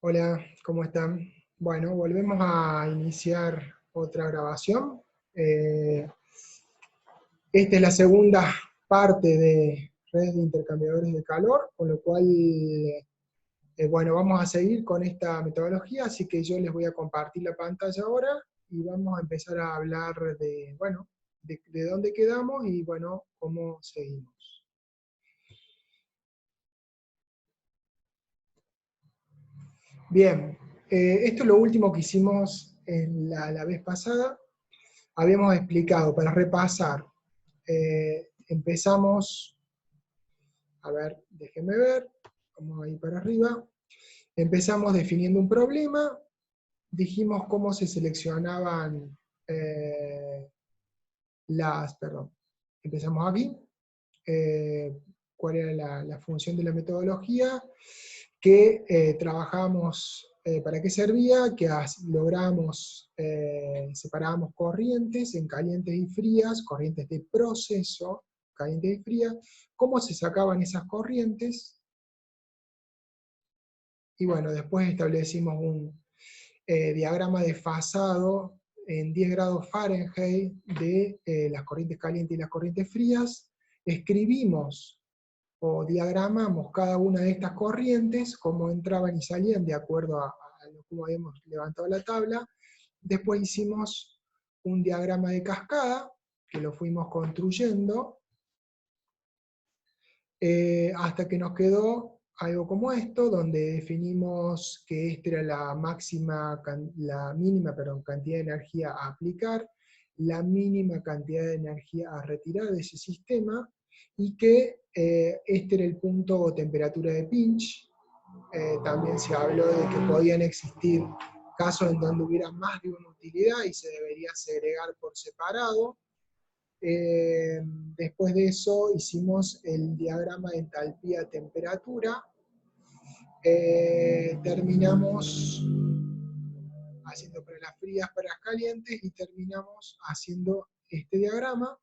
Hola, ¿cómo están? Bueno, volvemos a iniciar otra grabación. Eh, Esta es la segunda parte de redes de intercambiadores de calor, con lo cual, bueno, vamos a seguir con esta metodología, así que yo les voy a compartir la pantalla ahora y vamos a empezar a hablar de, bueno, de dónde quedamos y, bueno, cómo seguimos. Bien, esto es lo último que hicimos en la vez pasada. Habíamos explicado, para repasar, empezamos, a ver, déjenme ver, vamos ahí para arriba, empezamos definiendo un problema, dijimos cómo se seleccionaban perdón, empezamos aquí, cuál era la función de la metodología, que trabajamos, para qué servía, que logramos, separábamos corrientes en calientes y frías, corrientes de proceso, caliente y fría, cómo se sacaban esas corrientes, y bueno, después establecimos un diagrama desfasado en 10 grados Fahrenheit de las corrientes calientes y las corrientes frías, escribimos o diagramamos cada una de estas corrientes, cómo entraban y salían de acuerdo a cómo habíamos levantado la tabla. Después hicimos un diagrama de cascada, que lo fuimos construyendo, hasta que nos quedó algo como esto, donde definimos que esta era la mínima cantidad de energía a aplicar, la mínima cantidad de energía a retirar de ese sistema, y que este era el punto o temperatura de pinch. También se habló de que podían existir casos en donde hubiera más de una utilidad y se debería segregar por separado. Después de eso hicimos el diagrama de entalpía-temperatura. Terminamos haciendo para las frías, para las calientes, y terminamos haciendo este diagrama,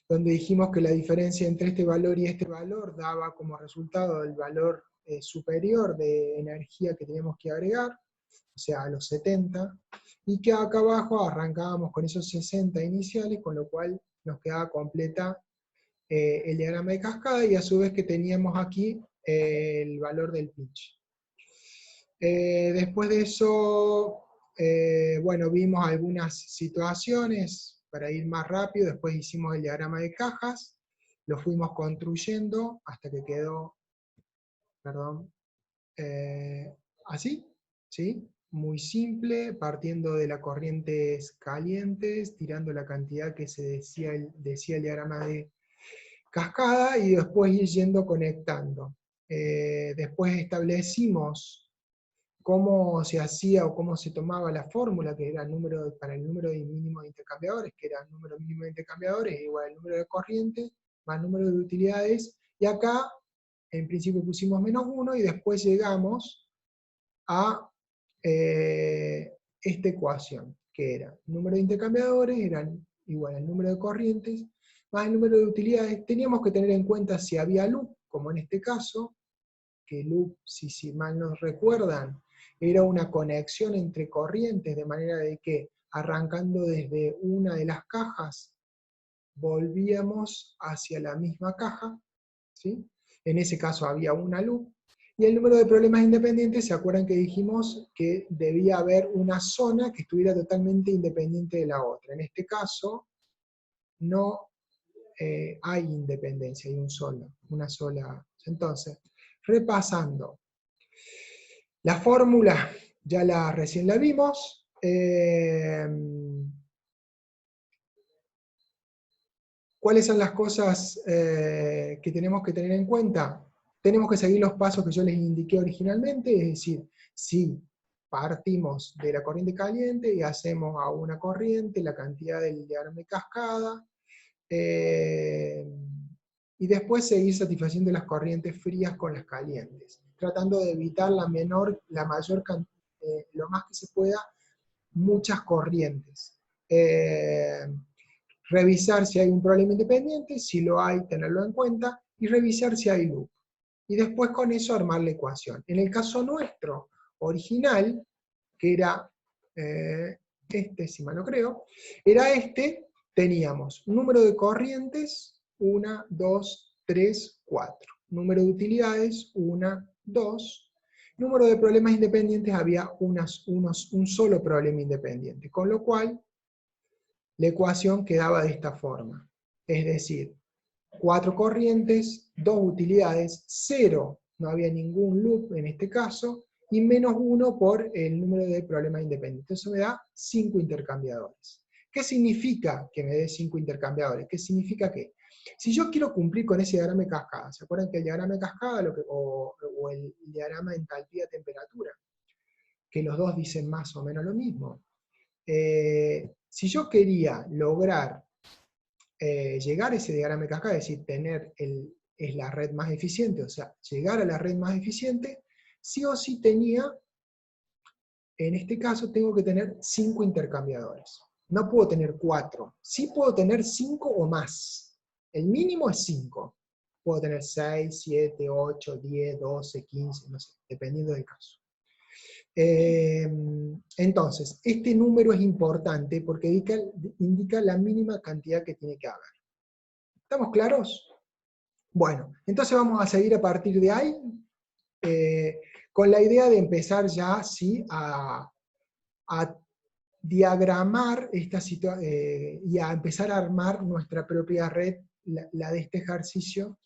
donde dijimos que la diferencia entre este valor y este valor daba como resultado el valor superior de energía que teníamos que agregar, o sea, a los 70, y que acá abajo arrancábamos con esos 60 iniciales, con lo cual nos quedaba completa el diagrama de cascada, y a su vez que teníamos aquí el valor del pitch. Después de eso, bueno, vimos algunas situaciones para ir más rápido. Después hicimos el diagrama de cajas, lo fuimos construyendo hasta que quedó, perdón, así, ¿sí? Muy simple, partiendo de las corrientes calientes, tirando la cantidad que se decía el diagrama de cascada, y después ir yendo conectando. Después establecimos cómo se hacía o cómo se tomaba la fórmula, que era para el número mínimo de intercambiadores, que era el número mínimo de intercambiadores igual al número de corrientes, más número de utilidades, y acá en principio pusimos -1, y después llegamos a esta ecuación, que era el número de intercambiadores eran igual al número de corrientes, más el número de utilidades. Teníamos que tener en cuenta si había loop, como en este caso, que loop, si mal nos recuerdan, era una conexión entre corrientes, de manera de que arrancando desde una de las cajas, volvíamos hacia la misma caja, ¿sí? En ese caso había una loop. Y el número de problemas independientes, ¿se acuerdan que dijimos que debía haber una zona que estuviera totalmente independiente de la otra? En este caso, no hay independencia, hay una sola. Entonces, repasando, la fórmula ya recién la vimos. ¿Cuáles son las cosas que tenemos que tener en cuenta? Tenemos que seguir los pasos que yo les indiqué originalmente, es decir, si partimos de la corriente caliente y hacemos a una corriente la cantidad del diagrama de cascada, y después seguir satisfaciendo las corrientes frías con las calientes, tratando de evitar lo más que se pueda, muchas corrientes. Revisar si hay un problema independiente, si lo hay, tenerlo en cuenta, y revisar si hay loop. Y después con eso armar la ecuación. En el caso nuestro, original, que era este, si mal no creo, era este, teníamos número de corrientes, 1, 2, 3, 4. Número de utilidades, 1, 2. Número de problemas independientes, había un solo problema independiente, con lo cual la ecuación quedaba de esta forma. Es decir, 4 corrientes, 2 utilidades, 0, no había ningún loop en este caso, y menos 1 por el número de problemas independientes. Eso me da 5 intercambiadores. ¿Qué significa que me dé 5 intercambiadores? ¿Qué significa que? Si yo quiero cumplir con ese diagrama de cascada, ¿se acuerdan que el diagrama de cascada o el diagrama de entalpía-temperatura? Que los dos dicen más o menos lo mismo. Si yo quería lograr llegar a ese diagrama de cascada, es decir, es la red más eficiente, o sea, llegar a la red más eficiente, sí o sí tenía, en este caso tengo que tener 5 intercambiadores. No puedo tener 4, sí puedo tener 5 o más. El mínimo es 5. Puedo tener 6, 7, 8, 10, 12, 15, no sé, dependiendo del caso. Entonces, este número es importante porque indica la mínima cantidad que tiene que haber. ¿Estamos claros? Bueno, entonces vamos a seguir a partir de ahí, con la idea de empezar ya ¿sí? a diagramar esta situación y a empezar a armar nuestra propia red, la de este ejercicio.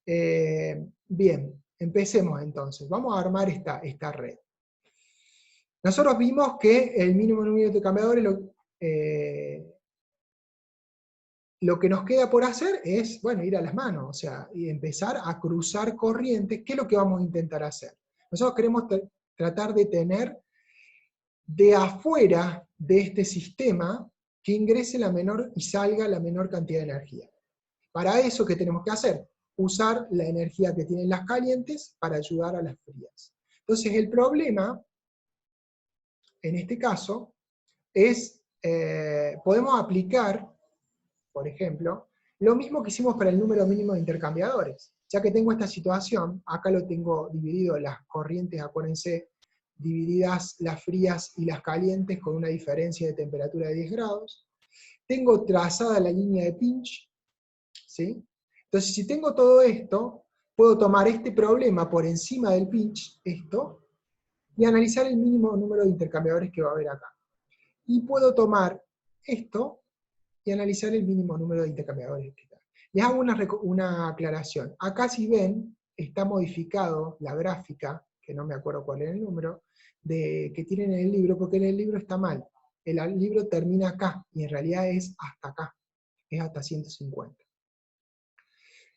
Bien, empecemos entonces. Vamos a armar esta red. Nosotros vimos que el mínimo número de intercambiadores lo que nos queda por hacer es, bueno, ir a las manos, o sea, y empezar a cruzar corrientes. ¿Qué es lo que vamos a intentar hacer? Nosotros queremos tratar de tener de afuera de este sistema que ingrese la menor y salga la menor cantidad de energía. Para eso, ¿qué tenemos que hacer? Usar la energía que tienen las calientes para ayudar a las frías. Entonces el problema, en este caso, es, podemos aplicar, por ejemplo, lo mismo que hicimos para el número mínimo de intercambiadores. Ya que tengo esta situación, acá lo tengo dividido, las corrientes, acuérdense, divididas las frías y las calientes con una diferencia de temperatura de 10 grados. Tengo trazada la línea de pinch, ¿sí? Entonces, si tengo todo esto, puedo tomar este problema por encima del pinch, esto, y analizar el mínimo número de intercambiadores que va a haber acá. Y puedo tomar esto y analizar el mínimo número de intercambiadores que está. Les hago una aclaración. Acá, si ven, está modificado la gráfica, que no me acuerdo cuál es el número, que tienen en el libro, porque en el libro está mal. El libro termina acá, y en realidad es hasta acá, es hasta 150.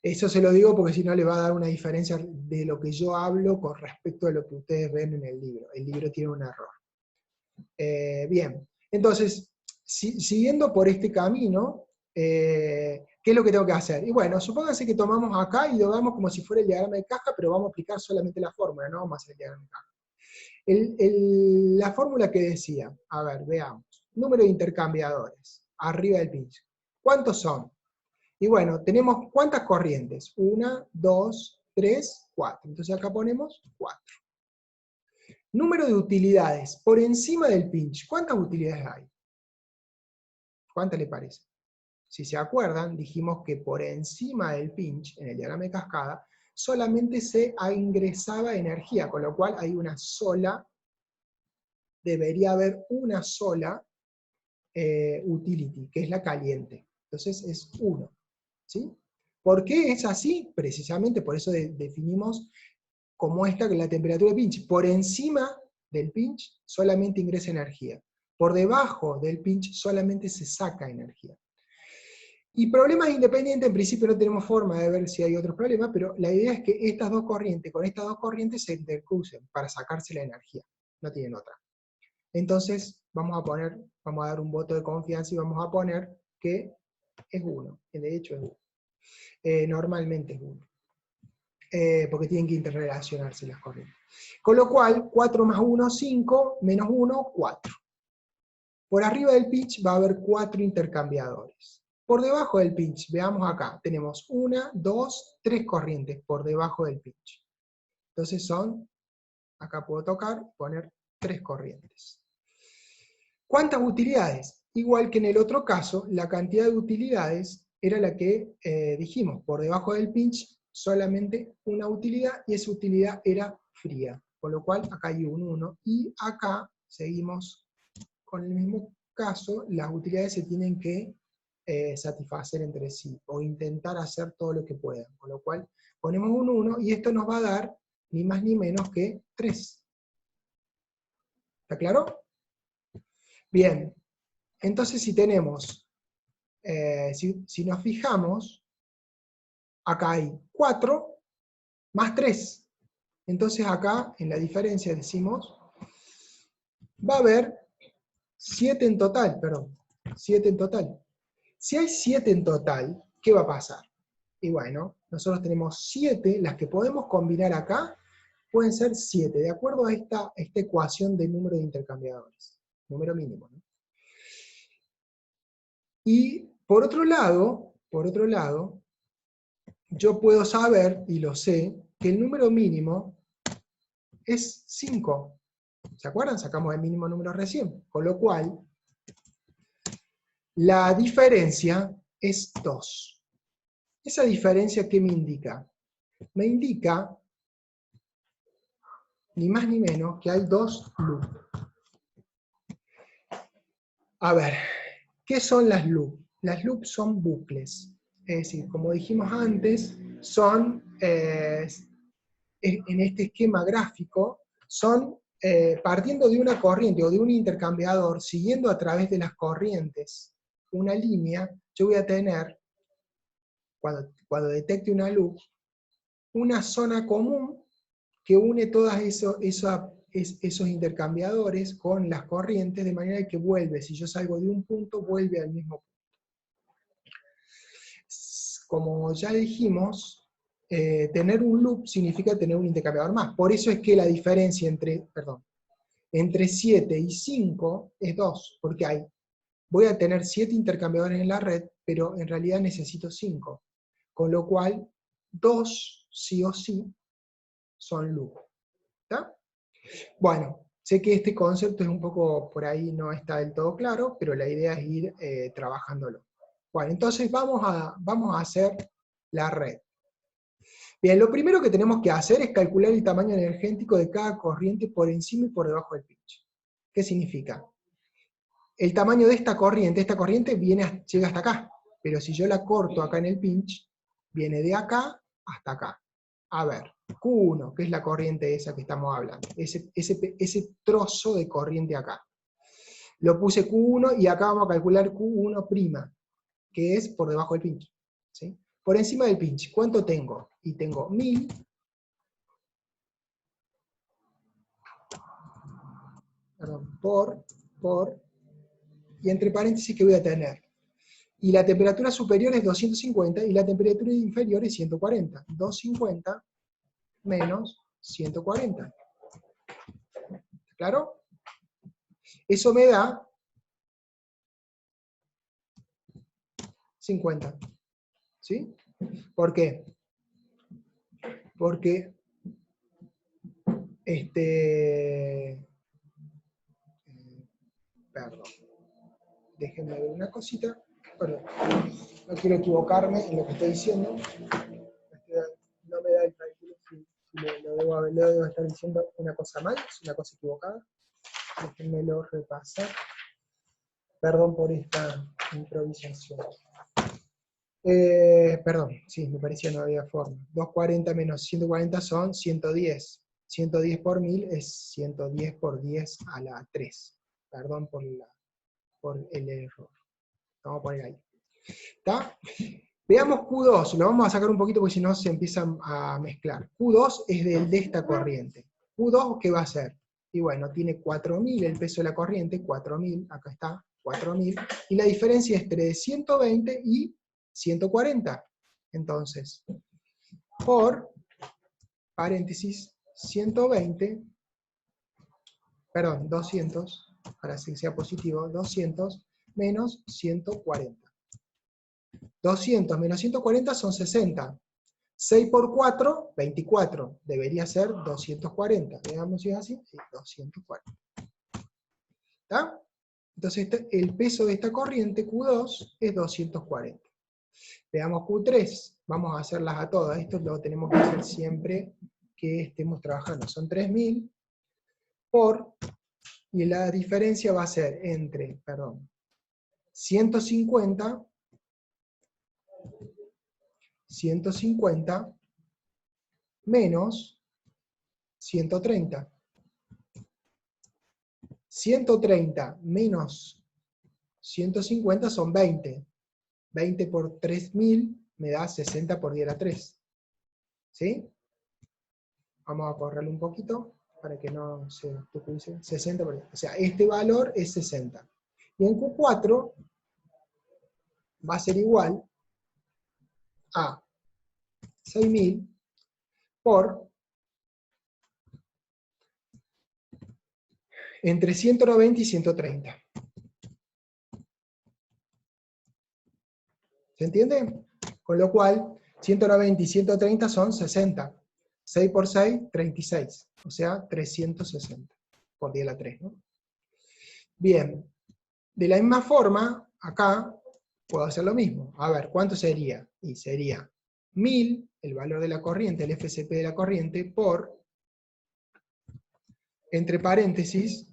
Eso se lo digo porque si no le va a dar una diferencia de lo que yo hablo con respecto a lo que ustedes ven en el libro. El libro tiene un error. Bien, entonces, siguiendo por este camino, ¿qué es lo que tengo que hacer? Y bueno, supónganse que tomamos acá y lo damos como si fuera el diagrama de caja, pero vamos a aplicar solamente la fórmula, no vamos a hacer el diagrama de caja. La fórmula que decía, a ver, veamos, número de intercambiadores, arriba del pinch. ¿Cuántos son? Y bueno, tenemos ¿cuántas corrientes? 1, 2, 3, 4. Entonces acá ponemos 4. Número de utilidades, por encima del pinch, ¿cuántas utilidades hay? ¿Cuántas le parece? Si se acuerdan, dijimos que por encima del pinch, en el diagrama de cascada, solamente se ingresaba energía, con lo cual hay una sola, debería haber una sola utility, que es la caliente. Entonces es 1. ¿Sí? ¿Por qué es así? Precisamente por eso definimos como esta la temperatura de pinch. Por encima del pinch solamente ingresa energía. Por debajo del pinch solamente se saca energía. Y problemas independientes, en principio no tenemos forma de ver si hay otros problemas, pero la idea es que estas dos corrientes, con estas dos corrientes se intercrucen para sacarse la energía. No tienen otra. Entonces vamos a dar un voto de confianza y vamos a poner que es 1. De hecho es 1. Normalmente es 1. Porque tienen que interrelacionarse las corrientes. Con lo cual, 4 más 1, 5, menos 1, 4. Por arriba del pinch va a haber 4 intercambiadores. Por debajo del pinch, veamos acá, tenemos 1, 2, 3 corrientes por debajo del pinch. Entonces son Acá puedo tocar, poner 3 corrientes. ¿Cuántas utilidades? Igual que en el otro caso, la cantidad de utilidades era la que dijimos, por debajo del pinch solamente una utilidad, y esa utilidad era fría. Con lo cual acá hay un 1, y acá seguimos con el mismo caso, las utilidades se tienen que satisfacer entre sí, o intentar hacer todo lo que puedan. Con lo cual ponemos un 1, y esto nos va a dar ni más ni menos que 3. ¿Está claro? Bien, entonces si tenemos, si nos fijamos, acá hay 4 más 3. Entonces acá, en la diferencia decimos, va a haber 7 en total, perdón, 7 en total. Si hay 7 en total, ¿qué va a pasar? Y bueno, nosotros tenemos 7, las que podemos combinar acá, pueden ser 7, de acuerdo a esta ecuación de número de intercambiadores, número mínimo, ¿no? Y por otro lado, yo puedo saber, y lo sé, que el número mínimo es 5. ¿Se acuerdan? Sacamos el mínimo número recién. Con lo cual, la diferencia es 2. ¿Esa diferencia qué me indica? Me indica, ni más ni menos, que hay 2 loops. A ver, ¿qué son las loops? Las loops son bucles. Es decir, como dijimos antes, son, en este esquema gráfico, son partiendo de una corriente o de un intercambiador, siguiendo a través de las corrientes una línea, yo voy a tener, cuando detecte una loop, una zona común que une todos esos intercambiadores con las corrientes, de manera que vuelve, si yo salgo de un punto, vuelve al mismo punto. Como ya dijimos, tener un loop significa tener un intercambiador más. Por eso es que la diferencia entre 7 y 5 es 2, porque voy a tener 7 intercambiadores en la red, pero en realidad necesito 5. Con lo cual, 2 sí o sí son loop. ¿Está? Bueno, sé que este concepto es un poco, por ahí no está del todo claro, pero la idea es ir trabajándolo. Bueno, entonces vamos a hacer la red. Bien, lo primero que tenemos que hacer es calcular el tamaño energético de cada corriente por encima y por debajo del pinch. ¿Qué significa? El tamaño de esta corriente llega hasta acá, pero si yo la corto acá en el pinch, viene de acá hasta acá. A ver, Q1, que es la corriente esa que estamos hablando, ese trozo de corriente acá. Lo puse Q1 y acá vamos a calcular Q1', que es por debajo del pinch. ¿Sí? Por encima del pinch, ¿cuánto tengo? Y tengo 1000 por, y entre paréntesis, ¿qué voy a tener? Y la temperatura superior es 250 y la temperatura inferior es 140. 250 menos 140. ¿Claro? Eso me da 50. ¿Sí? ¿Por qué? Porque perdón. Déjenme ver una cosita. Perdón. No quiero equivocarme en lo que estoy diciendo. No me da el cálculo si lo debo estar diciendo una cosa mal, es una cosa equivocada. Déjenmelo repasar. Perdón por esta improvisación. Perdón, sí, me parecía no había forma. 240 menos 140 son 110. 110 por 1000 es 110 por 10 a la 3. Perdón por el error. Vamos a poner ahí. ¿Está? Veamos Q2, lo vamos a sacar un poquito porque si no se empiezan a mezclar. Q2 es de esta corriente. ¿Q2 qué va a hacer? Y bueno, tiene 4000 el peso de la corriente, 4000, acá está, 4000, y la diferencia es entre 120 y 140. Entonces, por, paréntesis, 120, perdón, 200, para que sea positivo, 200 menos 140. 200 menos 140 son 60. 6 por 4, 24. Debería ser 240. Veamos si es así. Sí, 240. ¿Está? Entonces el peso de esta corriente, Q2, es 240. Veamos Q3. Vamos a hacerlas a todas. Esto lo tenemos que hacer siempre que estemos trabajando. Son 3000 por, y la diferencia va a ser entre, 150 menos 130. 130 menos 150 son 20. 20 por 3000 me da 60 por 10 a la 3. ¿Sí? Vamos a correrlo un poquito para que no se tupice. 60 por 10. O sea, este valor es 60. Y en Q4 va a ser igual a 6000 por entre 190 y 130. ¿Se entiende? Con lo cual, 190 y 130 son 60. 6 por 6, 36. O sea, 360 por 10 a la 3, ¿no? Bien. De la misma forma, acá puedo hacer lo mismo. A ver, ¿cuánto sería? Y sería 1000, el valor de la corriente, el FCP de la corriente, por, entre paréntesis,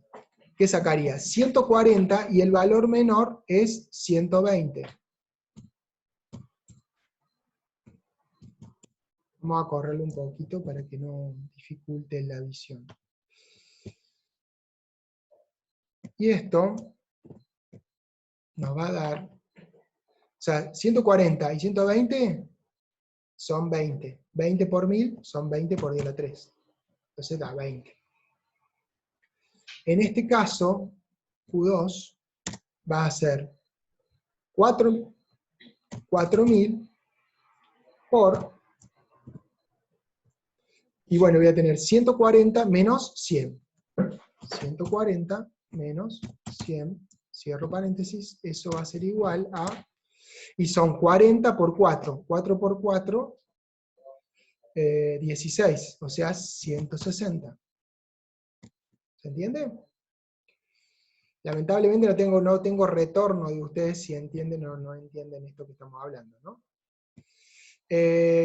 ¿qué sacaría? 140 y el valor menor es 120. Vamos a correrlo un poquito para que no dificulte la visión. Y esto nos va a dar, o sea, 140 y 120 son 20. 20 por 1000 son 20 por 10 a la 3. Entonces da 20. En este caso, Q2 va a ser 4000 por, y bueno, voy a tener 140 menos 100. 140 menos 100, cierro paréntesis, eso va a ser igual a, y son 40 por 4, 4 por 4, 16, o sea, 160. ¿Se entiende? Lamentablemente no tengo retorno de ustedes si entienden o no entienden esto que estamos hablando, ¿no?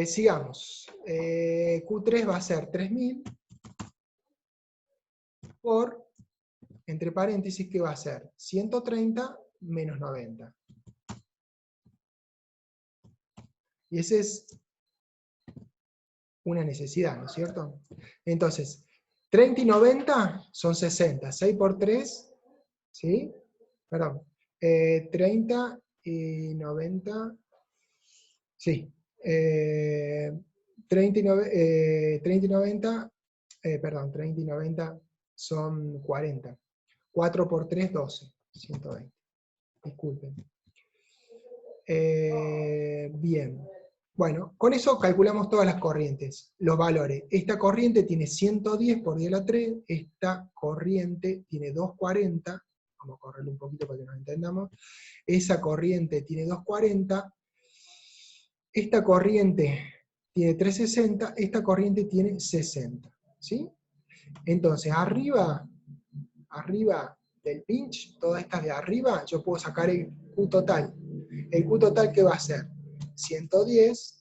Sigamos. Q3 va a ser 3000 por, entre paréntesis, ¿qué va a ser? 130 menos 90. Y esa es una necesidad, ¿no es cierto? Entonces, 30 y 90 son 60. 6 por 3, ¿sí? Perdón. 30 y 90, sí. 30 y 90, perdón, 30 y 90 son 40. 4 por 3, 12. 120. Disculpen. Bien. Bueno, con eso calculamos todas las corrientes, los valores. Esta corriente tiene 110 por 10 a la 3, esta corriente tiene 240, vamos a correrlo un poquito para que nos entendamos, esa corriente tiene 240, esta corriente tiene 360, esta corriente tiene 60, ¿sí? Entonces, arriba del pinch, todas estas de arriba, yo puedo sacar el Q total. ¿El Q total qué va a ser? 110,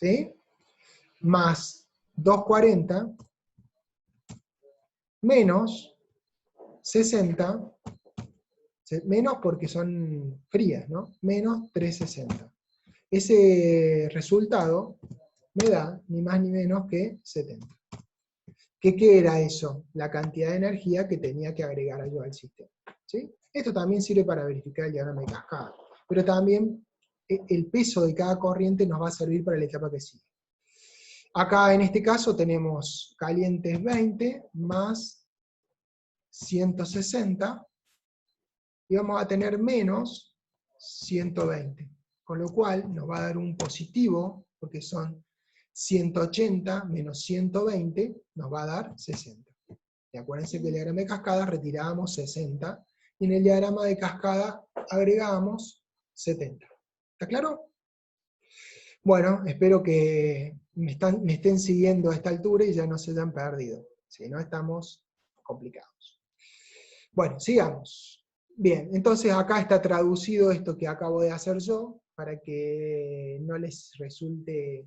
¿sí? Más 240, menos 60, menos porque son frías, ¿no? Menos 360. Ese resultado me da ni más ni menos que 70. ¿Qué era eso? La cantidad de energía que tenía que agregar yo al sistema, ¿sí? Esto también sirve para verificar el diagrama de cascada, pero también el peso de cada corriente nos va a servir para la etapa que sigue. Acá en este caso tenemos calientes 20 más 160, y vamos a tener menos 120, con lo cual nos va a dar un positivo, porque son 180 menos 120, nos va a dar 60. Y acuérdense que en el diagrama de cascada retirábamos 60, y en el diagrama de cascada agregábamos 70. ¿Está claro? Bueno, espero que me estén siguiendo a esta altura y ya no se hayan perdido. Si no, estamos complicados. Bueno, sigamos. Bien, entonces acá está traducido esto que acabo de hacer yo, para que no les resulte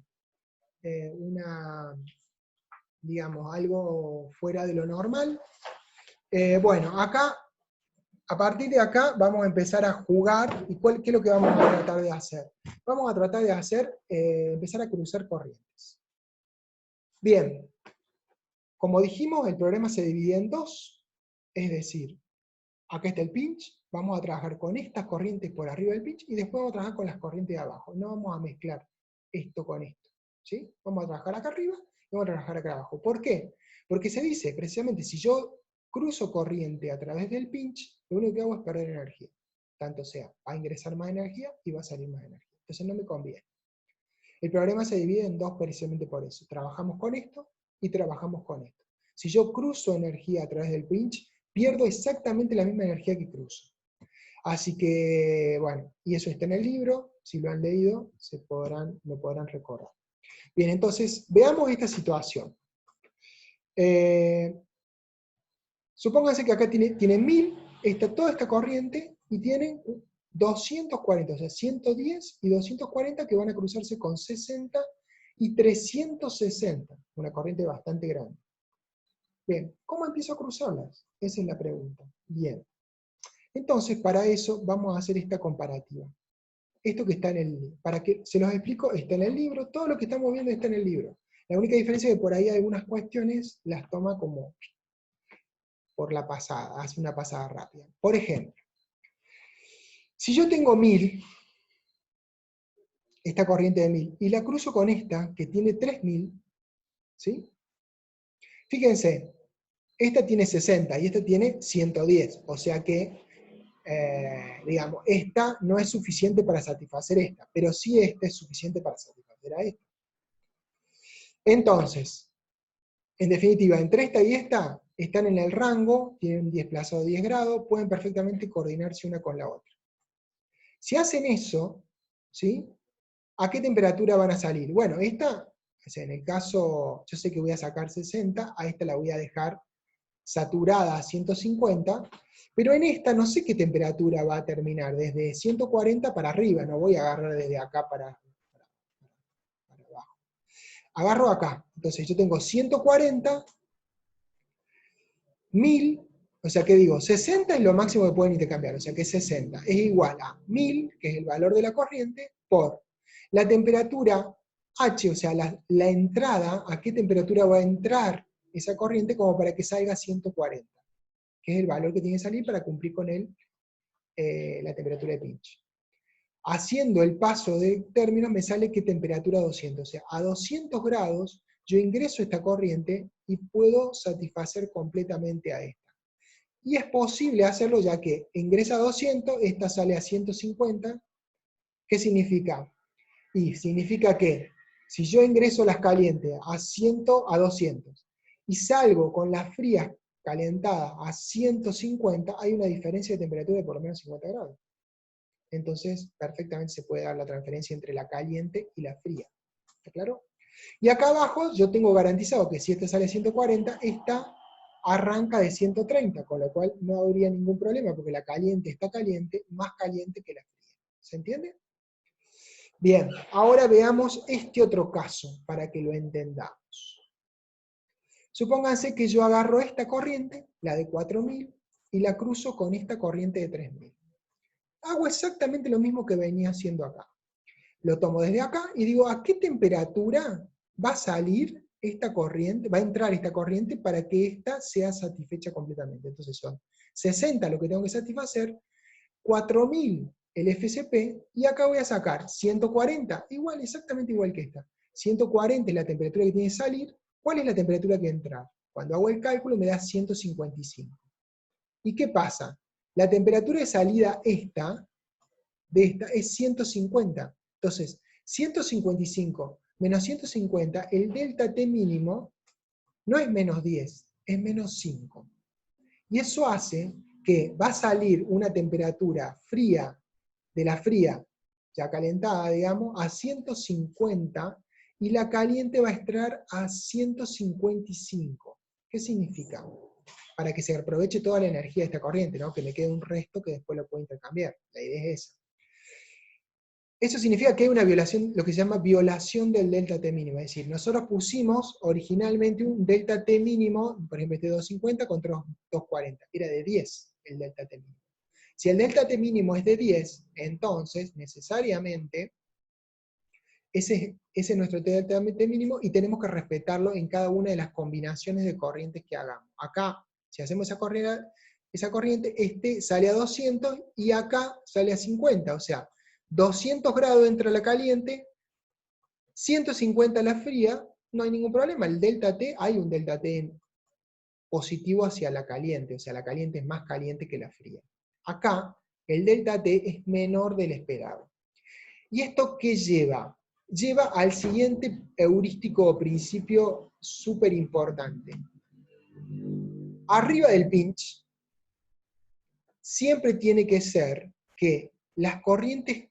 digamos, algo fuera de lo normal. Bueno, acá, a partir de acá, vamos a empezar a jugar. ¿Y qué es lo que vamos a tratar de hacer? Vamos a tratar de empezar a cruzar corrientes. Bien, como dijimos, el problema se divide en dos, es decir, acá está el pinch, vamos a trabajar con estas corrientes por arriba del pinch, y después vamos a trabajar con las corrientes de abajo. No vamos a mezclar esto con esto, ¿sí? Vamos a trabajar acá arriba y vamos a trabajar acá abajo. ¿Por qué? Porque se dice, precisamente, si yo cruzo corriente a través del pinch, lo único que hago es perder energía. Tanto sea, va a ingresar más energía y va a salir más energía. Entonces no me conviene. El problema se divide en dos precisamente por eso. Trabajamos con esto y trabajamos con esto. Si yo cruzo energía a través del pinch, pierdo exactamente la misma energía que cruzo. Así que, bueno, y eso está en el libro, si lo han leído, lo podrán recordar. Bien, entonces, veamos esta situación. Supónganse que acá tiene 1000, está toda esta corriente, y tienen 240, o sea, 110 y 240 que van a cruzarse con 60 y 360, una corriente bastante grande. Bien, ¿cómo empiezo a cruzarlas? Esa es la pregunta. Bien. Entonces, para eso vamos a hacer esta comparativa. Esto que está en el libro, para que se los explico, está en el libro, todo lo que estamos viendo está en el libro. La única diferencia es que por ahí algunas cuestiones las toma como por la pasada, hace una pasada rápida. Por ejemplo, si yo tengo 1000, esta corriente de 1000, y la cruzo con esta, que tiene 3000, ¿sí? Fíjense, esta tiene 60 y esta tiene 110, o sea que, digamos, esta no es suficiente para satisfacer esta, pero sí esta es suficiente para satisfacer a esta. Entonces, en definitiva, entre esta y esta, están en el rango, tienen un desplazado de 10 grados, pueden perfectamente coordinarse una con la otra. Si hacen eso, ¿sí? ¿A qué temperatura van a salir? Bueno, esta, o sea, en el caso, yo sé que voy a sacar 60, a esta la voy a dejar saturada a 150, pero en esta no sé qué temperatura va a terminar, desde 140 para arriba, no voy a agarrar desde acá para abajo. Agarro acá, entonces yo tengo 140, 1000, o sea que digo, 60 es lo máximo que pueden intercambiar, o sea que 60 es igual a 1000, que es el valor de la corriente, por la temperatura H, o sea, la entrada, a qué temperatura va a entrar esa corriente como para que salga 140, que es el valor que tiene que salir para cumplir con la temperatura de pinch. Haciendo el paso de términos me sale que temperatura 200, o sea, a 200 grados yo ingreso esta corriente y puedo satisfacer completamente a esta. Y es posible hacerlo ya que ingresa a 200, esta sale a 150. ¿Qué significa? Y significa que si yo ingreso las calientes a 200 y salgo con las frías calentadas a 150, hay una diferencia de temperatura de por lo menos 50 grados. Entonces, perfectamente se puede dar la transferencia entre la caliente y la fría. ¿Está claro? Y acá abajo yo tengo garantizado que si esta sale a 140, esta arranca de 130, con lo cual no habría ningún problema, porque la caliente está caliente, más caliente que la fría. ¿Se entiende? Bien, ahora veamos este otro caso, para que lo entendamos. Supónganse que yo agarro esta corriente, la de 4000, y la cruzo con esta corriente de 3000. Hago exactamente lo mismo que venía haciendo acá. Lo tomo desde acá y digo, ¿a qué temperatura va a salir esta corriente, va a entrar esta corriente para que ésta sea satisfecha completamente? Entonces son 60 lo que tengo que satisfacer, 4000 el FCP, y acá voy a sacar 140, igual, exactamente igual que esta. 140 es la temperatura que tiene que salir. ¿Cuál es la temperatura que entra? Cuando hago el cálculo me da 155. ¿Y qué pasa? La temperatura de salida de esta es 150. Entonces, 155 menos 150, el delta T mínimo no es menos 10, es menos 5. Y eso hace que va a salir una temperatura fría, de la fría, ya calentada, digamos, a 150, y la caliente va a estar a 155. ¿Qué significa? Para que se aproveche toda la energía de esta corriente, ¿no? Que me quede un resto que después lo puedo intercambiar. La idea es esa. Eso significa que hay una violación, lo que se llama violación del delta T mínimo. Es decir, nosotros pusimos originalmente un delta T mínimo, por ejemplo, este 250 contra 240. Era de 10 el delta T mínimo. Si el delta T mínimo es de 10, entonces, necesariamente, ese es nuestro delta T mínimo y tenemos que respetarlo en cada una de las combinaciones de corrientes que hagamos. Acá, si hacemos esa corriente, este sale a 200 y acá sale a 50, o sea, 200 grados entra la caliente, 150 la fría, no hay ningún problema. El delta T, hay un delta T positivo hacia la caliente, o sea, la caliente es más caliente que la fría. Acá, el delta T es menor del esperado. ¿Y esto qué lleva? Lleva al siguiente heurístico o principio súper importante. Arriba del pinch, siempre tiene que ser que las corrientes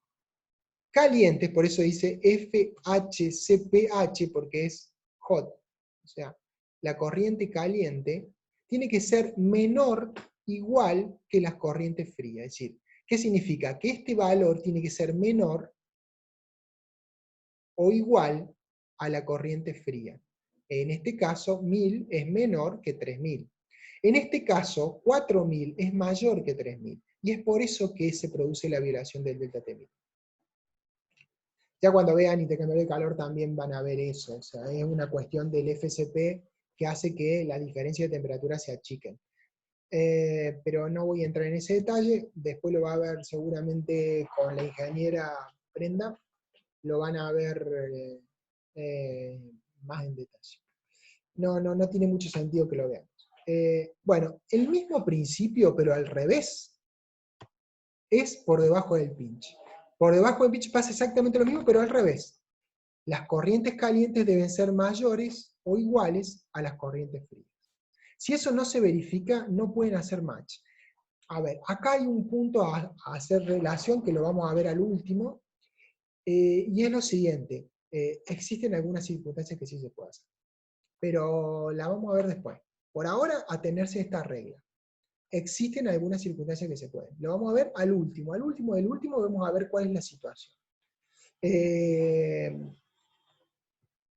calientes, por eso dice FHCPH, porque es hot, o sea, la corriente caliente tiene que ser menor, igual que las corrientes frías. Es decir, ¿qué significa? Que este valor tiene que ser menor o igual a la corriente fría. En este caso, 1000 es menor que 3000. En este caso, 4000 es mayor que 3000. Y es por eso que se produce la violación del delta T. Ya cuando vean intercambio de calor también van a ver eso. O sea, es una cuestión del FSP que hace que la diferencia de temperatura se achiquen. Pero no voy a entrar en ese detalle. Después lo va a ver seguramente con la ingeniera Brenda. Lo van a ver más en detalle. No tiene mucho sentido que lo veamos. Bueno, el mismo principio, pero al revés, es por debajo del pinch. Por debajo del pinch pasa exactamente lo mismo, pero al revés. Las corrientes calientes deben ser mayores o iguales a las corrientes frías. Si eso no se verifica, no pueden hacer match. A ver, acá hay un punto a hacer relación, que lo vamos a ver al último, y es lo siguiente. Existen algunas circunstancias que sí se puede hacer, pero la vamos a ver después. Por ahora, atenerse a esta regla. Existen algunas circunstancias que se pueden. Lo vamos a ver al último. Al último del último vamos a ver cuál es la situación.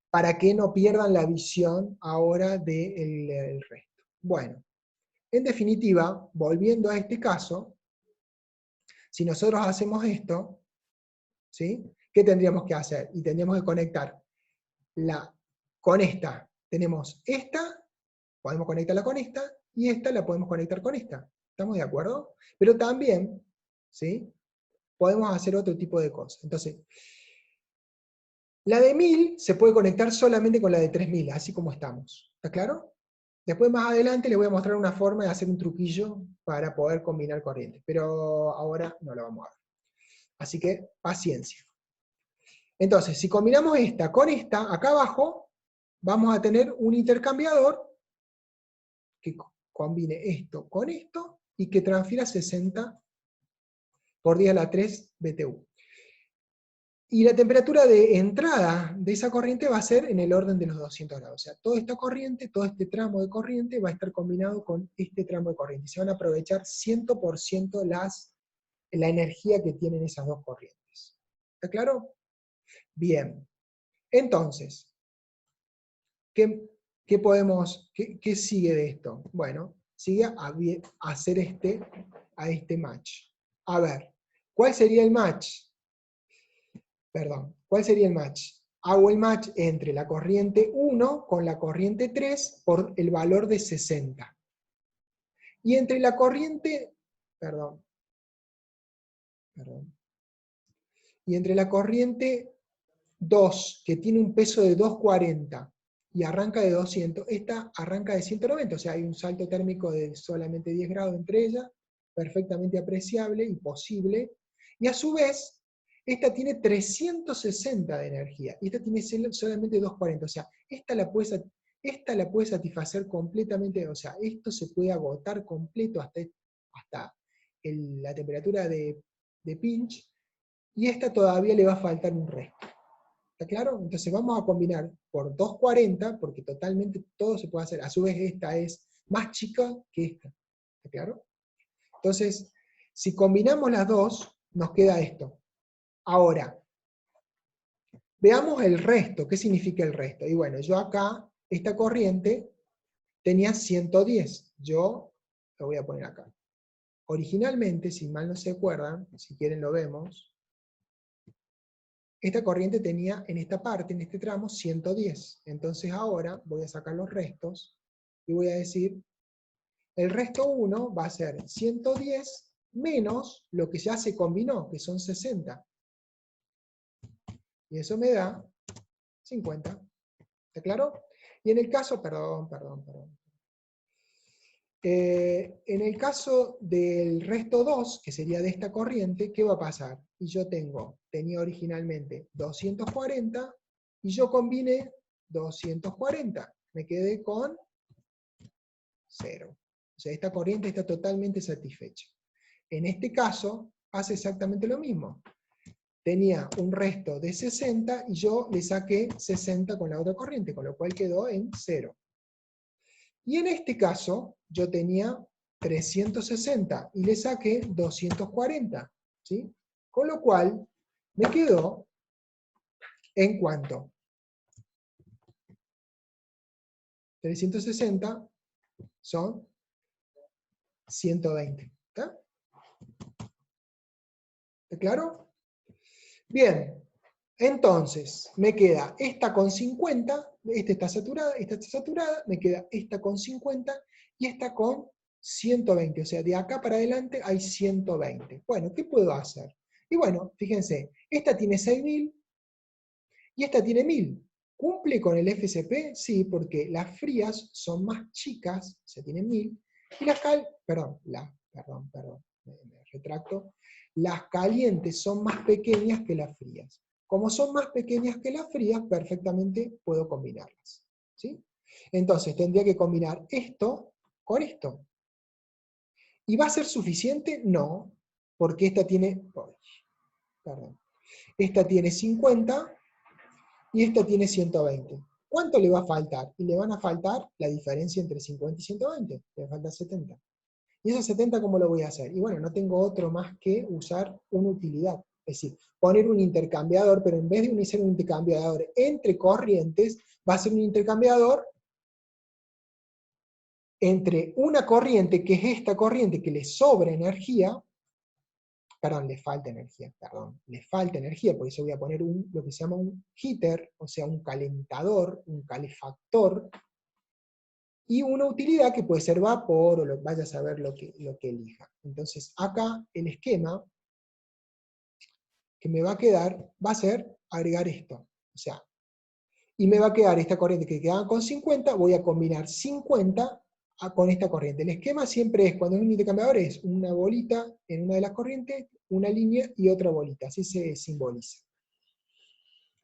Para que no pierdan la visión ahora del resto. Bueno, en definitiva, volviendo a este caso, si nosotros hacemos esto, ¿sí? ¿Qué tendríamos que hacer? Y tendríamos que conectar con esta. Tenemos esta, podemos conectarla con esta, y esta la podemos conectar con esta. ¿Estamos de acuerdo? Pero también, ¿sí? Podemos hacer otro tipo de cosas. Entonces, la de 1000 se puede conectar solamente con la de 3000, así como estamos. ¿Está claro? Después más adelante les voy a mostrar una forma de hacer un truquillo para poder combinar corrientes, pero ahora no lo vamos a ver. Así que paciencia. Entonces, si combinamos esta con esta, acá abajo, vamos a tener un intercambiador que combine esto con esto y que transfiera 60 por 10 a la 3 BTU. Y la temperatura de entrada de esa corriente va a ser en el orden de los 200 grados. O sea, toda esta corriente, todo este tramo de corriente va a estar combinado con este tramo de corriente. Se van a aprovechar 100% la energía que tienen esas dos corrientes. ¿Está claro? Bien. Entonces, ¿qué sigue de esto? Bueno, sigue a hacer a este match. A ver, ¿cuál sería el match? Perdón, ¿cuál sería el match? Hago el match entre la corriente 1 con la corriente 3 por el valor de 60. Y entre la corriente, y entre la corriente 2, que tiene un peso de 240 y arranca de 200, esta arranca de 190, o sea, hay un salto térmico de solamente 10 grados entre ellas, perfectamente apreciable y posible, y a su vez, esta tiene 360 de energía, y esta tiene solamente 240, o sea, esta la puede satisfacer completamente, o sea, esto se puede agotar completo hasta la temperatura de pinch, y esta todavía le va a faltar un resto. ¿Está claro? Entonces vamos a combinar por 240, porque totalmente todo se puede hacer. A su vez esta es más chica que esta. ¿Está claro? Entonces, si combinamos las dos, nos queda esto. Ahora, veamos el resto. ¿Qué significa el resto? Y bueno, yo acá, esta corriente tenía 110. Yo lo voy a poner acá. Originalmente, si mal no se acuerdan, si quieren lo vemos, esta corriente tenía en esta parte, en este tramo, 110. Entonces ahora voy a sacar los restos y voy a decir, el resto 1 va a ser 110 menos lo que ya se combinó, que son 60. Y eso me da 50. ¿Está claro? Y en el caso, perdón. En el caso del resto 2, que sería de esta corriente, ¿qué va a pasar? Y yo tenía originalmente 240, y yo combiné 240. Me quedé con 0. O sea, esta corriente está totalmente satisfecha. En este caso, hace exactamente lo mismo. Tenía un resto de 60, y yo le saqué 60 con la otra corriente, con lo cual quedó en 0. Y en este caso, yo tenía 360 y le saqué 240, ¿sí? Con lo cual, me quedó en cuánto. 360 son 120. ¿Está? ¿Está claro? Bien, entonces, me queda esta con 50, esta está saturada, me queda esta con 50 y esta con 120, o sea, de acá para adelante hay 120. Bueno, ¿qué puedo hacer? Y bueno, fíjense, esta tiene 6000 y esta tiene 1000. ¿Cumple con el FSP? Sí, porque las frías son más chicas, o sea, tienen 1000, y las me retracto, las calientes son más pequeñas que las frías. Como son más pequeñas que las frías, perfectamente puedo combinarlas, ¿sí? Entonces tendría que combinar esto con esto. ¿Y va a ser suficiente? No, porque esta tiene, esta tiene 50 y esta tiene 120. ¿Cuánto le va a faltar? Y le van a faltar la diferencia entre 50 y 120, le falta 70. ¿Y esos 70 cómo lo voy a hacer? Y bueno, no tengo otro más que usar una utilidad. Es decir, poner un intercambiador, pero en vez de unir un intercambiador entre corrientes, va a ser un intercambiador entre una corriente, que es esta corriente que le sobra energía, le falta energía, por eso voy a poner lo que se llama un heater, o sea, un calentador, un calefactor, y una utilidad que puede ser vapor, o vaya a saber lo que elija. Entonces, acá el esquema que me va a quedar va a ser agregar esto. O sea, y me va a quedar esta corriente que quedaba con 50, voy a combinar 50 con esta corriente. El esquema siempre es, cuando es un intercambiador, es una bolita en una de las corrientes, una línea y otra bolita, así se simboliza.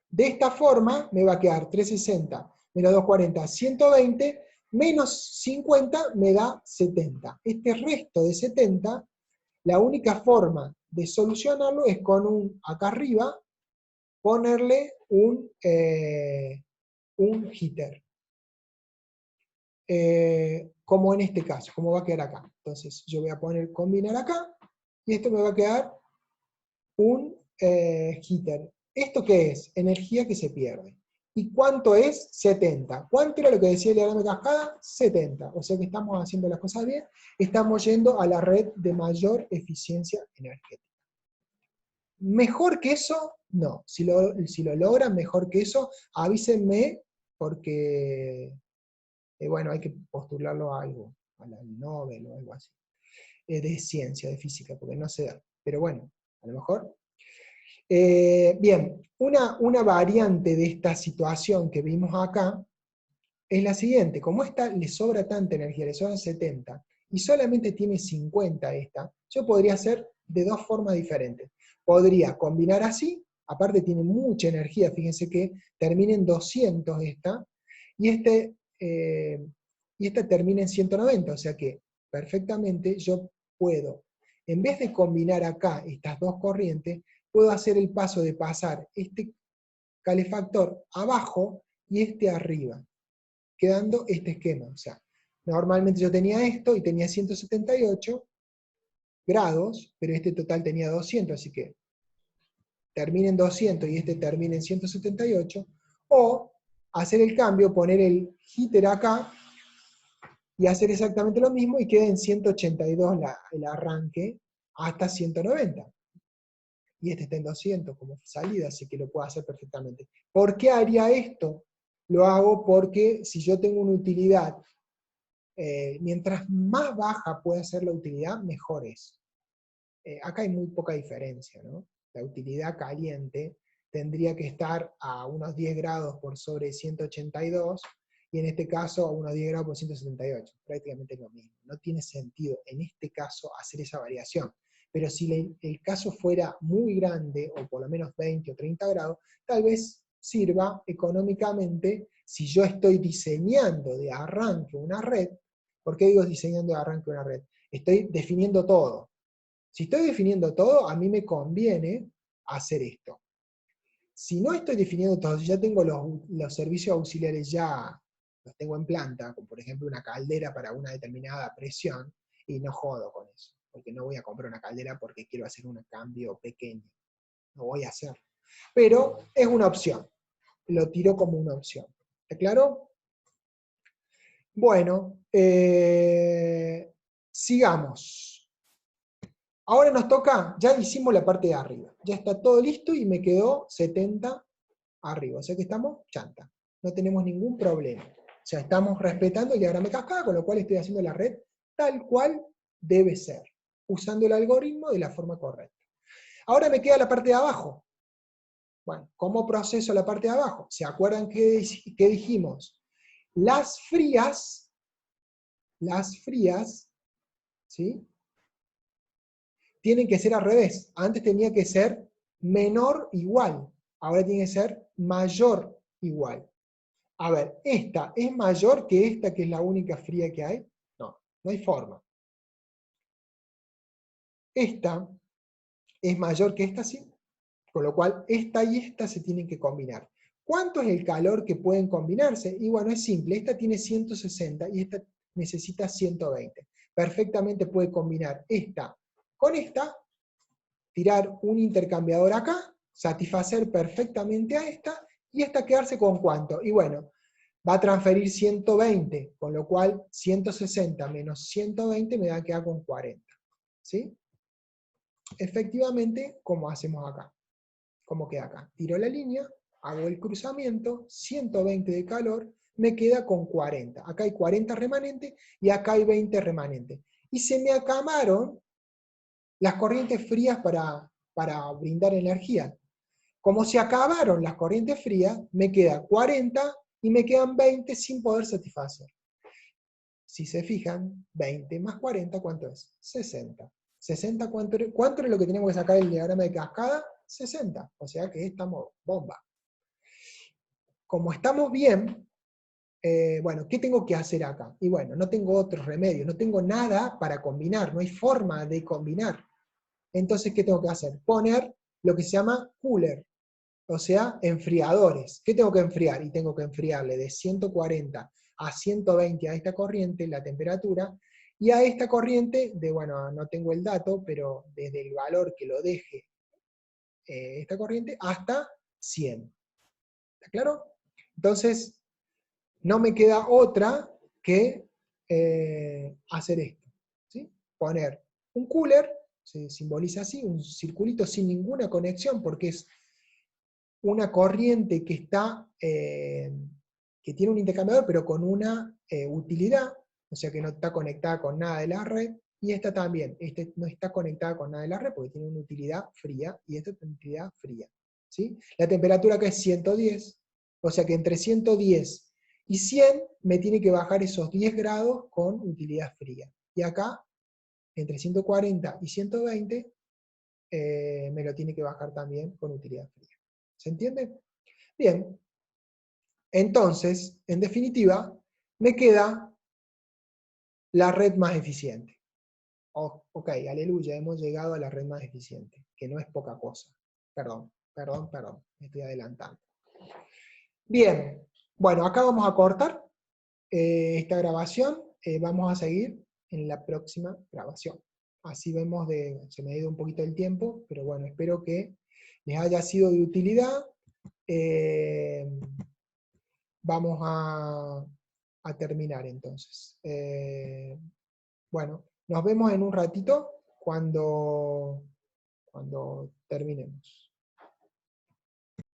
De esta forma me va a quedar 360 menos 240, 120, menos 50 me da 70. Este resto de 70, la única forma de solucionarlo es con acá arriba, ponerle un heater. Como en este caso, como va a quedar acá. Entonces yo voy a poner combinar acá, y esto me va a quedar un heater. ¿Esto qué es? Energía que se pierde. ¿Y cuánto es? 70. ¿Cuánto era lo que decía el diagrama de cascada? 70. O sea que estamos haciendo las cosas bien, estamos yendo a la red de mayor eficiencia energética. Mejor que eso, no. Si lo logran mejor que eso, avísenme, porque bueno, hay que postularlo a algo, al Nobel o algo así, de ciencia, de física, porque no se da. Pero bueno, a lo mejor. Bien, una variante de esta situación que vimos acá es la siguiente. Como esta le sobra tanta energía, le sobran 70, y solamente tiene 50 esta, yo podría hacer de dos formas diferentes. Podría combinar así, aparte tiene mucha energía, fíjense que termina en 200 esta, y esta termina en 190, o sea que perfectamente yo puedo, en vez de combinar acá estas dos corrientes, puedo hacer el paso de pasar este calefactor abajo y este arriba, quedando este esquema. O sea, normalmente yo tenía esto y tenía 178 grados, pero este total tenía 200, así que termina en 200 y este termina en 178, o hacer el cambio, poner el heater acá, y hacer exactamente lo mismo y queda en 182 el arranque hasta 190. Y este está en 200 como salida, así que lo puedo hacer perfectamente. ¿Por qué haría esto? Lo hago porque si yo tengo una utilidad, mientras más baja puede ser la utilidad, mejor es. Acá hay muy poca diferencia, ¿no? La utilidad caliente tendría que estar a unos 10 grados por sobre 182, y en este caso a unos 10 grados por 178, prácticamente lo mismo. No tiene sentido en este caso hacer esa variación. Pero si el caso fuera muy grande, o por lo menos 20 o 30 grados, tal vez sirva económicamente si yo estoy diseñando de arranque una red. ¿Por qué digo diseñando de arranque una red? Estoy definiendo todo. Si estoy definiendo todo, a mí me conviene hacer esto. Si no estoy definiendo todo, si ya tengo los servicios auxiliares ya los tengo en planta, como por ejemplo una caldera para una determinada presión, y no jodo con eso, porque no voy a comprar una caldera porque quiero hacer un cambio pequeño. No voy a hacerlo. Pero es una opción. Lo tiro como una opción. ¿Está claro? Bueno, sigamos. Ahora nos toca, ya hicimos la parte de arriba, ya está todo listo y me quedó 70 arriba, o sea que estamos chanta, no tenemos ningún problema. O sea, estamos respetando el diagrama de cascada, con lo cual estoy haciendo la red tal cual debe ser, usando el algoritmo de la forma correcta. Ahora me queda la parte de abajo. Bueno, ¿cómo proceso la parte de abajo? ¿Se acuerdan que dijimos? Las frías, ¿sí? Tienen que ser al revés. Antes tenía que ser menor igual. Ahora tiene que ser mayor igual. A ver, ¿esta es mayor que esta, que es la única fría que hay? No, no hay forma. Esta es mayor que esta, sí. Con lo cual, esta y esta se tienen que combinar. ¿Cuánto es el calor que pueden combinarse? Y bueno, es simple. Esta tiene 160 y esta necesita 120. Perfectamente puede combinar esta con esta, tirar un intercambiador acá, satisfacer perfectamente a esta, y esta quedarse con ¿cuánto? Y bueno, va a transferir 120, con lo cual 160 menos 120 me va a quedar con 40. ¿Sí? Efectivamente, como hacemos acá. Como queda acá. Tiro la línea, hago el cruzamiento, 120 de calor, me queda con 40. Acá hay 40 remanentes y acá hay 20 remanentes. Y se me acabaron las corrientes frías para brindar energía. Como se acabaron las corrientes frías, me queda 40 y me quedan 20 sin poder satisfacer. Si se fijan, 20 más 40, ¿cuánto es? 60. 60, ¿cuánto es lo que tenemos que sacar del diagrama de cascada? 60. O sea que estamos bomba. Como estamos bien, bueno, ¿qué tengo que hacer acá? Y bueno, no tengo otro remedio, no tengo nada para combinar, no hay forma de combinar. Entonces, ¿qué tengo que hacer? Poner lo que se llama cooler, o sea, enfriadores. ¿Qué tengo que enfriar? Y tengo que enfriarle de 140 a 120 a esta corriente, la temperatura, y a esta corriente, bueno, no tengo el dato, pero desde el valor que lo deje esta corriente hasta 100. ¿Está claro? Entonces, no me queda otra que hacer esto. ¿Sí? Poner un cooler, se simboliza así, un circulito sin ninguna conexión, porque es una corriente que que tiene un intercambiador, pero con una utilidad, o sea que no está conectada con nada de la red, y esta también, no está conectada con nada de la red, porque tiene una utilidad fría, y esta es una utilidad fría. ¿Sí? La temperatura acá es 110, o sea que entre 110 y 100 me tiene que bajar esos 10 grados con utilidad fría. Y acá, entre 140 y 120, me lo tiene que bajar también con utilidad fría. ¿Se entiende? Bien. Entonces, en definitiva, me queda la red más eficiente. Ok, aleluya, hemos llegado a la red más eficiente, que no es poca cosa. Perdón, me estoy adelantando. Bien, bueno, acá vamos a cortar esta grabación, vamos a seguir en la próxima grabación. Así vemos, se me ha ido un poquito el tiempo, pero bueno, espero que les haya sido de utilidad. Vamos a terminar entonces. Bueno, nos vemos en un ratito cuando terminemos.